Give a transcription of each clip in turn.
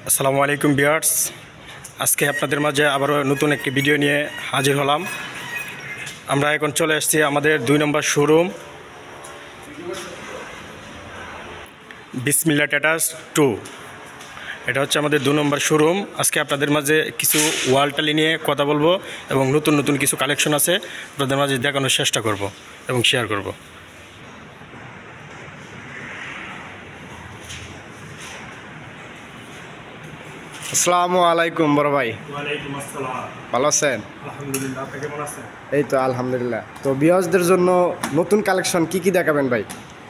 আসসালামু আলাইকুম ভিউয়ার্স, আজকে আপনাদের মাঝে আবারও নতুন একটি ভিডিও নিয়ে হাজির হলাম। আমরা এখন চলে আসছি আমাদের 2 নম্বর শোরুম বিসমিল্লাহ ট্রেডার্স 2। এটা হচ্ছে আমাদের 2 নম্বর শোরুম। আজকে আপনাদের মাঝে কিছু ওয়ালটালি নিয়ে কথা বলবো এবং নতুন নতুন কিছু কালেকশন আছে আপনাদের মাঝে দেখানোর চেষ্টা করব এবং শেয়ার করব। আসসালামু আলাইকুম বড় ভাই। ওয়ালাইকুম আসসালাম। ভালো আছেন? আলহামদুলিল্লাহ, আপনি কেমন আছেন? এই তো আলহামদুলিল্লাহ। তো ভিউয়ার্সদের জন্য নতুন কালেকশন কি কি দেখাবেন ভাই?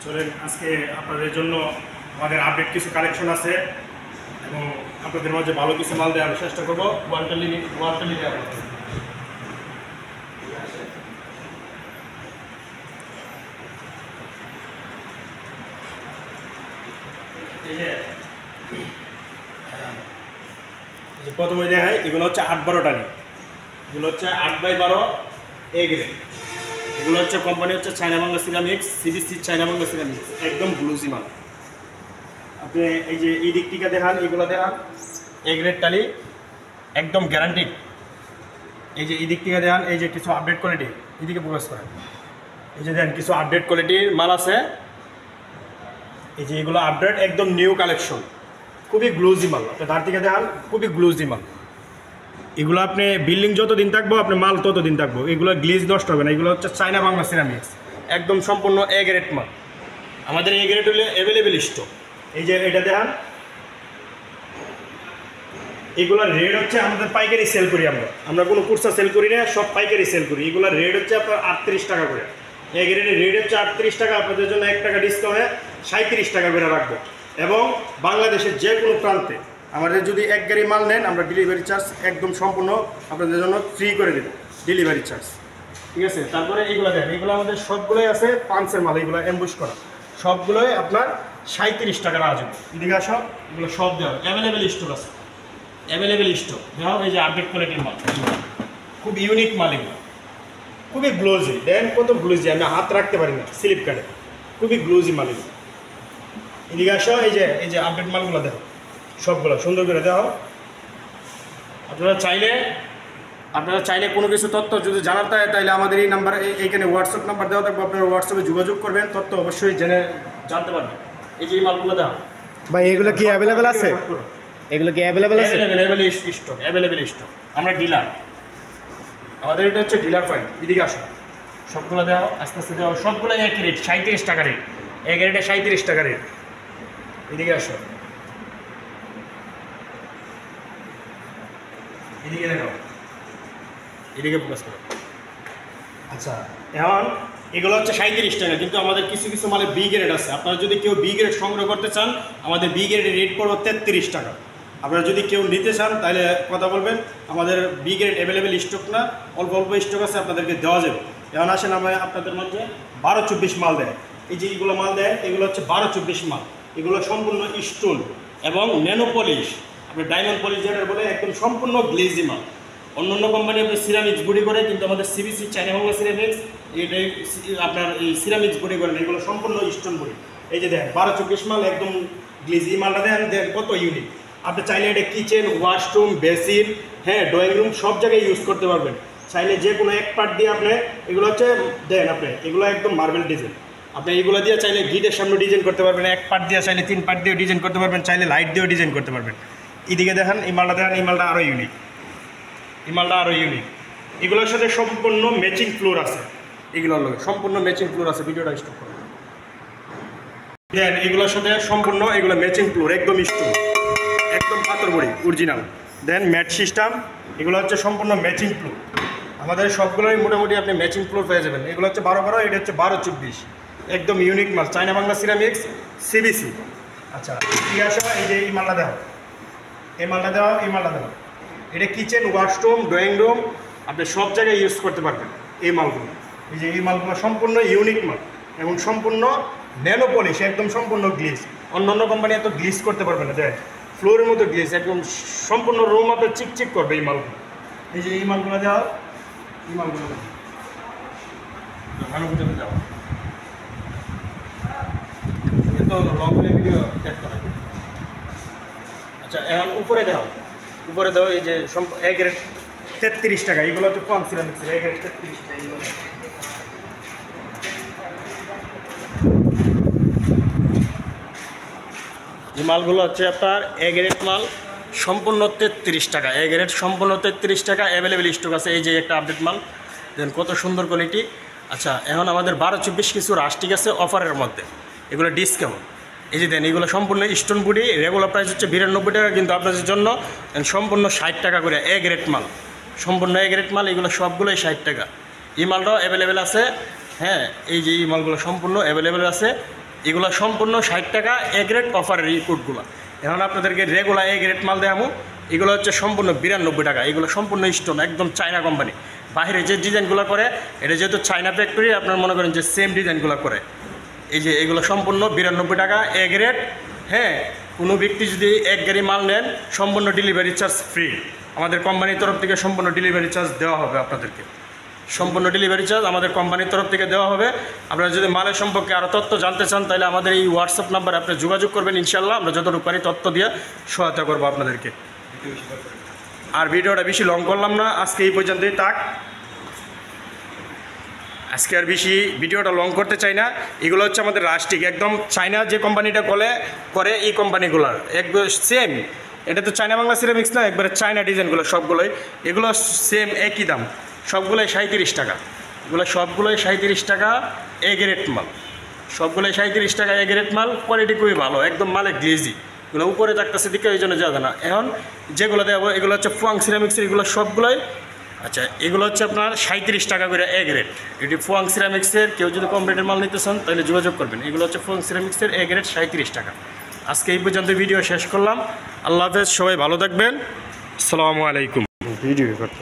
চলেন, আজকে আপনাদের জন্য আমাদের আপডেট কিছু কালেকশন আছে এবং আপনাদের মাঝে ভালো কিছু মাল দেওয়ার চেষ্টা করবো। ওয়ালটালি দেওয়া প্রথমে দেখায়, এগুলো হচ্ছে 8-12 টালি। এগুলো হচ্ছে 8x12 এ গ্রেড। এগুলো হচ্ছে কোম্পানি হচ্ছে China Bangla ceramics, CBC China Bangla ceramics, একদম গ্লুজি মাল। আপনি এই যে এই দিক থেকে দেখান, এগুলো দেখান এ গ্রেড টালি, একদম গ্যারান্টিড। এই যে এই দিক থেকে দেখান, এই যে কিছু আপডেট কোয়ালিটি, এদিকে প্রকাশ করেন। এই যে দেখেন কিছু আপডেট কোয়ালিটির মাল আছে। এই যে এগুলো আপডেট, একদম নিউ কালেকশন, খুবই গ্লুজি মাল। আপনি তার থেকে দেখান, খুবই গ্লুজি মাল। এগুলো আপনি বিল্ডিং যতদিন থাকবো আপনি মাল ততদিন থাকবো, এগুলো গ্লিজ নষ্ট হবে না। এগুলো হচ্ছে চায়না বাংলা সিরামিক্স, একদম সম্পূর্ণ এ গ্রেড মাল। আমাদের এ গ্রেড হলে অ্যাভেলেবেল স্টক। এই যে এটা দেখান, এগুলোর রেট হচ্ছে আমাদের পাইকারি সেল করি আমরা কোনো কুরসা সেল করি না, সব পাইকারি সেল করি। এগুলোর রেট হচ্ছে আপনার 38 টাকা করে। এ গ্রেডের রেট হচ্ছে 38 টাকা, আপনাদের জন্য 1 টাকা ডিসকাউন্টে 37 টাকা করে রাখবো। এবং বাংলাদেশের যে কোনো প্রান্তে আমাদের যদি 1 গাড়ি মাল নেন, আমরা ডেলিভারি চার্জ একদম সম্পূর্ণ আপনাদের জন্য ফ্রি করে দেব, ডেলিভারি চার্জ। ঠিক আছে? তারপরে এইগুলো দেন, এগুলো আমাদের সবগুলোই আছে পাঞ্চের মাল, এগুলো অ্যাম্বুশ করা, সবগুলোই আপনার 37 টাকা আসবে। এদিকে সব এগুলো সব দেওয়া অ্যাভেলেবেল স্টক আছে, অ্যাভেলেবেল স্টক দেওয়া। এই যে আপডেট কোয়ালিটির মাল, খুব ইউনিক মাল, এগুলো খুবই গ্লোজি। দেন কত গ্লোজি, আমি হাত রাখতে পারি না, স্লিপ কাটে, খুবই গ্লোজি মাল এগুলো। এদিকে আসো, এই যে আপডেট মালগুলো দেখো, সবগুলো সুন্দর করে দেখো। আপনারা চাইলে কোনো কিছু তথ্য যদি জানার থাকে, তাহলে আমাদের এই নাম্বার, এইখানে হোয়াটসঅ্যাপ নাম্বার দেওয়া থাকবে, আপনারা হোয়াটসঅ্যাপে যোগাযোগ করবেন, তথ্য অবশ্যই জানতে পারবেন। এই যে এই মালগুলো দেখো ভাই, এগুলো কি অ্যাভেলেবেল আছে? এগুলো কি অ্যাভেলেবেল আছে? Available stock. আমরা ডিলার, আমাদের এটা হচ্ছে ডিলার পয়েন্ট। এদিকে আসো, সবগুলো দেওয়া আস্তে আস্তে দেওয়া, সবগুলো একই রেট, 37 টাকা রেট। এক রেটে 37 টাকা রেট। এদিকে আসো, এদিকে দেখো, এদিকে ফোকাস করো। আচ্ছা, এখন এগুলো হচ্ছে 37 টাকা, কিন্তু আমাদের কিছু কিছু মালে বি গ্রেড আছে। আপনারা যদি কেউ বি গ্রেড সংগ্রহ করতে চান, আমাদের বি গ্রেডের রেট পড়বে 33 টাকা। আপনারা যদি কেউ নিতে চান তাহলে কথা বলবেন। আমাদের বি গ্রেড অ্যাভেলেবেল স্টক না, অল্প অল্প স্টক আছে, আপনাদেরকে দেওয়া যাবে। এখন আসেন, আমরা আপনাদের মধ্যে 12-24 মাল দেয়। এই যে এইগুলো মাল দেয়, এগুলো হচ্ছে 12-24 মাল। এগুলো সম্পূর্ণ স্টোন এবং ন্যানো পলিশ, আপনার ডায়মন্ড পলিশ যেটা বলে, একদম সম্পূর্ণ গ্লেজি মাল। অন্য অন্য কোম্পানি আপনার সিরামিক্স বডি করে, কিন্তু আমাদের সিবিসি চায়না বাংলা সিরামিক্স এটাই আপনার এই সিরামিক্স বডি করেন, এগুলো সম্পূর্ণ স্টোন বডি। এই যে দেখেন 12-24 মাল, একদম গ্লেজি মালটা দেখেন কত ইউনিক। আপনি চাইলে এটা কিচেন, ওয়াশরুম, বেসিন, হ্যাঁ ড্রয়িং রুম, সব জায়গায় ইউজ করতে পারবেন। চাইলে যে কোনো এক পার্ট দিয়ে আপনি, এগুলো হচ্ছে দেন আপনি, এগুলো একদম মার্বেল ডিজাইন। আপনি এইগুলো দিয়ে চাইলে গিটের সামনে ডিজাইন করতে পারবেন, 1 পার্ট দিয়ে চাইলে 3 পার্ট দিয়ে ডিজাইন করতে পারবেন, চাইলে লাইট দিয়েও ডিজাইন করতে পারবেন। এদিকে দেখেন এই মালটা দেখেন, এই মালটা আরও ইউনিক, এই মালটা আরও ইউনিক। এগুলোর সাথে সম্পূর্ণ ম্যাচিং ফ্লোর আছে, এগুলোর লোক সম্পূর্ণ ম্যাচিং ফ্লোর আছে। ভিডিওটা স্টপ করুন। দেন এগুলোর সাথে সম্পূর্ণ এগুলো ম্যাচিং ফ্লোর, একদম স্টোন, একদম পাথর বড়ি অরিজিনাল। দেন ম্যাট সিস্টেম, এগুলো হচ্ছে সম্পূর্ণ ম্যাচিং ফ্লোর। আমাদের সবগুলোই মোটামুটি আপনি ম্যাচিং ফ্লোর পেয়ে যাবেন। এগুলো হচ্ছে 12-12, এটা হচ্ছে 12-24, একদম ইউনিক মাল, চায়না বাংলা সিরামিক্স, সিবিসি। আচ্ছা, ঠিক আছে, এই যে এই মালটা দেওয়া, এই মালটা দেওয়া, এই মালটা দেওয়া, এটা কিচেন, ওয়াশরুম, ড্রয়িং রুম, আপনি সব জায়গায় ইউজ করতে পারবেন এই মালগুলো। এই যে এই মালগুলো সম্পূর্ণ ইউনিক মাল এবং সম্পূর্ণ ন্যানো পলিশ, একদম সম্পূর্ণ গ্লিজ। অন্য অন্য কোম্পানি এত গ্লিজ করতে পারবে না, দেখ ফ্লোরের মতো গ্লিজ, একদম সম্পূর্ণ রুম আপনার চিকচিক করবে এই মালগুলো। এই যে এই মালগুলো দেওয়া, এই মালগুলো ভালো বুঝতে দেওয়া, তো লং ভিডিও দেখতে হবে। আচ্ছা এখন উপরে দাও, উপরে দাও। এই যে এ গ্রেড 33 টাকা, এগুলো হচ্ছে কম সিরামিক্সের, এ গ্রেড 33 টাকা এগুলো। এই মালগুলো হচ্ছে আপনার এ গ্রেড মাল, সম্পূর্ণ 33 টাকা। এ গ্রেড সম্পূর্ণ 33 টাকা, অ্যাভেলেবেল স্টক আছে। এই যে একটা আপডেট মাল, দেন কত সুন্দর কোয়ালিটি। আচ্ছা এখন আমাদের 12-24 কিছু রাস্টিক আছে অফারের মধ্যে, এগুলো ডিসকাউন্ট। এই যে দেন এগুলো সম্পূর্ণ স্টোন বুডি, রেগুলার প্রাইস হচ্ছে 92 টাকা, কিন্তু আপনাদের জন্য সম্পূর্ণ 60 টাকা করে এ গ্রেড মাল, সম্পূর্ণ এ গ্রেড মাল। এগুলো সবগুলোই 60 টাকা। এই মালটাও অ্যাভেলেবেল আছে। হ্যাঁ, এই যে এই মালগুলো সম্পূর্ণ অ্যাভেলেবেল আছে। এগুলো সম্পূর্ণ 60 টাকা এ গ্রেড অফারের এই কোডগুলো। এখন আপনাদেরকে রেগুলার এ গ্রেড মাল দেখাবো। এগুলো হচ্ছে সম্পূর্ণ 92 টাকা। এগুলো সম্পূর্ণ স্টোন, একদম চায়না কোম্পানি। বাইরে যে ডিজাইনগুলো করে, এটা যেহেতু চায়না ফ্যাক্টরি, আপনার মনে করেন যে সেম ডিজাইনগুলো করে। এই যে এগুলো সম্পূর্ণ 92 টাকা এ গ্রেড। হ্যাঁ, কোনো ব্যক্তি যদি এক গাড়ি মাল নেন, সম্পূর্ণ ডেলিভারি চার্জ ফ্রি। আমাদের কোম্পানির তরফ থেকে সম্পূর্ণ ডেলিভারি চার্জ দেওয়া হবে আপনাদেরকে। সম্পূর্ণ ডেলিভারি চার্জ আমাদের কোম্পানির তরফ থেকে দেওয়া হবে। আপনারা যদি মালের সম্পর্কে আরও তথ্য জানতে চান, তাহলে আমাদের এই হোয়াটসঅ্যাপ নাম্বারে আপনি যোগাযোগ করবেন। ইনশাল্লাহ আমরা যতটুকু পারি তথ্য দিয়ে সহায়তা করবো আপনাদেরকে। আর ভিডিওটা বেশি লং করলাম না, আজকে এই পর্যন্তই থাক। আজকে আর বেশি ভিডিওটা লং করতে চাই না। এগুলো হচ্ছে আমাদের রাস্টিক, একদম চায়না যে কোম্পানিটা করে এই কোম্পানিগুলোর একদম সেম। এটা তো চায়না বাংলা সিরামিক্স না, একবারে চায়না ডিজাইনগুলো সবগুলোই। এগুলো সেম একই দাম, সবগুলোই 37 টাকা। এগুলো সবগুলোই 37 টাকা এ গ্রেড মাল, সবগুলোই 37 টাকা এ গ্রেড মাল। কোয়ালিটি খুবই ভালো, একদম মালে গ্লেজি। এগুলো উপরে থাকতেছে দিকে, এই জন্য যাবে না। এখন যেগুলো দেবো এগুলো হচ্ছে ফুয়াং সিরামিক্সের, এগুলো সবগুলোই। আচ্ছা এগুলো হচ্ছে আপনার 37 টাকা করে এ গ্রেড। এটি ফুয়াং সিরামিক্সের, কেউ যদি কম রেটের মাল নিতে চান তাহলে যোগাযোগ করবেন। এগুলো হচ্ছে ফুয়াং সিরামিক্সের এ গ্রেড 37 টাকা। আজকে এই পর্যন্ত ভিডিও শেষ করলাম। আল্লাহ হাফেজ, সবাই ভালো থাকবেন। আসসালামু আলাইকুম। ভিডিও করতে